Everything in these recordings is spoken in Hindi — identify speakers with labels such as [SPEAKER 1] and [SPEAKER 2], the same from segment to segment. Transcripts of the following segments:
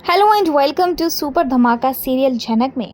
[SPEAKER 1] Hello and welcome to super धमाका सीरियल झनक में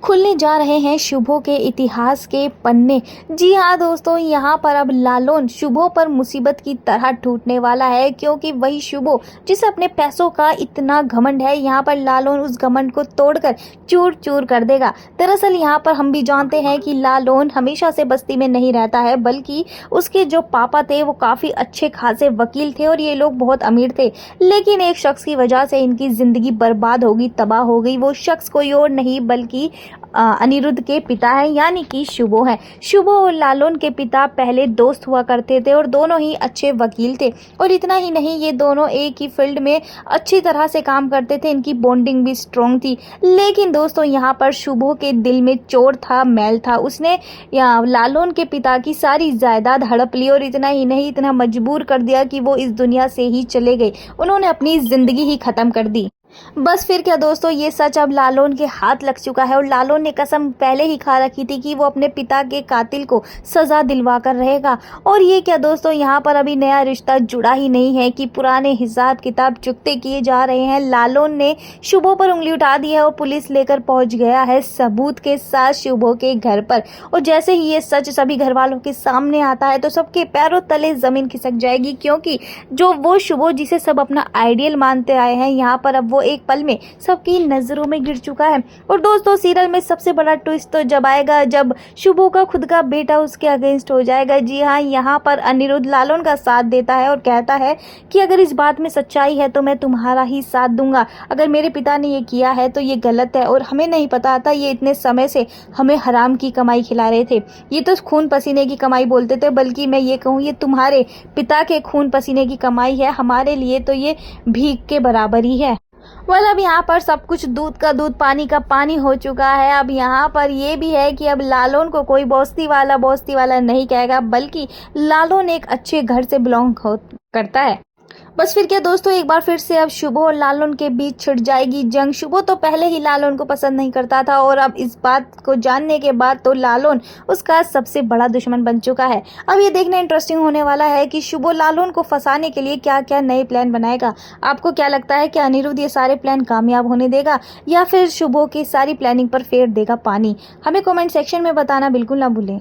[SPEAKER 1] खुलने जा रहे हैं शुभो के इतिहास के पन्ने। जी हाँ दोस्तों, यहाँ पर अब लालोन शुभो पर मुसीबत की तरह टूटने वाला है, क्योंकि वही शुभो जिसे अपने पैसों का इतना घमंड है, यहाँ पर लालोन उस घमंड को तोड़कर चूर चूर कर देगा। दरअसल यहाँ पर हम भी जानते हैं कि लालोन हमेशा से बस्ती में नहीं रहता है, बल्कि उसके जो पापा थे वो काफ़ी अच्छे खासे वकील थे और ये लोग बहुत अमीर थे। लेकिन एक शख्स की वजह से इनकी ज़िंदगी बर्बाद हो गई, तबाह हो गई। वो शख्स कोई और नहीं बल्कि अनिरुद्ध के पिता है, यानी कि शुभो है। शुभो और लालोन के पिता पहले दोस्त हुआ करते थे और दोनों ही अच्छे वकील थे। और इतना ही नहीं, ये दोनों एक ही फील्ड में अच्छी तरह से काम करते थे, इनकी बॉन्डिंग भी स्ट्रॉन्ग थी। लेकिन दोस्तों यहाँ पर शुभो के दिल में चोर था, मैल था। उसने लालोन के पिता की सारी जायदाद हड़प ली और इतना ही नहीं, इतना मजबूर कर दिया कि वो इस दुनिया से ही चले गए। उन्होंने अपनी जिंदगी ही खत्म कर दी। बस फिर क्या दोस्तों, ये सच अब लालोन के हाथ लग चुका है और लालोन ने कसम पहले ही खा रखी थी कि वो अपने पिता के कातिल को सजा दिलवा कर रहेगा। और ये क्या दोस्तों, यहाँ पर अभी नया रिश्ता जुड़ा ही नहीं है कि पुराने हिसाब किताब चुकते किए जा रहे हैं। लालोन ने शुभो पर उंगली उठा दी है और पुलिस लेकर पहुंच गया है सबूत के साथ शुभो के घर पर। और जैसे ही ये सच सभी घर वालों के सामने आता है तो सबके पैरों तले जमीन खिसक जाएगी, क्योंकि जो वो शुभो जिसे सब अपना आइडियल मानते आए हैं, यहाँ पर अब वो एक पल में सबकी नजरों में गिर चुका है। और दोस्तों सीरियल में सबसे बड़ा ट्विस्ट तो जब आएगा जब शुभो का खुद का बेटा उसके अगेंस्ट हो जाएगा। जी हाँ, यहाँ पर अनिरुद्ध लालोन का साथ देता है और कहता है कि अगर इस बात में सच्चाई है तो मैं तुम्हारा ही साथ दूंगा। अगर मेरे पिता ने ये किया है तो ये गलत है और हमें नहीं पता था ये इतने समय से हमें हराम की कमाई खिला रहे थे। ये तो खून पसीने की कमाई बोलते थे, बल्कि मैं ये कहूँ ये तुम्हारे पिता के खून पसीने की कमाई है। हमारे लिए तो ये भीख के बराबर ही है। अब यहाँ पर सब कुछ दूध का दूध पानी का पानी हो चुका है। अब यहाँ पर ये भी है कि अब लालोन को कोई बोस्ती वाला नहीं कहेगा, बल्कि लालोन एक अच्छे घर से बिलोंग करता है। बस फिर क्या दोस्तों, एक बार फिर से अब शुभो और लालोन के बीच छिड़ जाएगी जंग। शुभो तो पहले ही लालोन को पसंद नहीं करता था और अब इस बात को जानने के बाद तो लालोन उसका सबसे बड़ा दुश्मन बन चुका है। अब ये देखना इंटरेस्टिंग होने वाला है कि शुभो लालोन को फंसाने के लिए क्या क्या नए प्लान बनाएगा। आपको क्या लगता है कि अनिरुद्ध ये सारे प्लान कामयाब होने देगा या फिर शुभो की सारी प्लानिंग पर फेर देगा पानी? हमें कॉमेंट सेक्शन में बताना बिल्कुल ना भूलें।